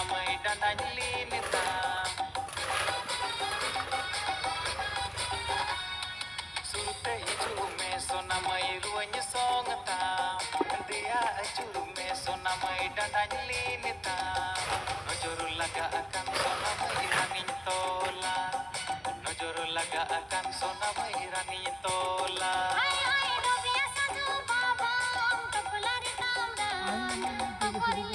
sonamai dananli nita. Surte ijume sonamai ruanya songata. Dia ajume sonamai dananli nita. Nojoro laga akan sonamai raning tola. Nojoro laga akan sonamai raning tola. Hai hai do biasa tu babam to pelari tamdan to pori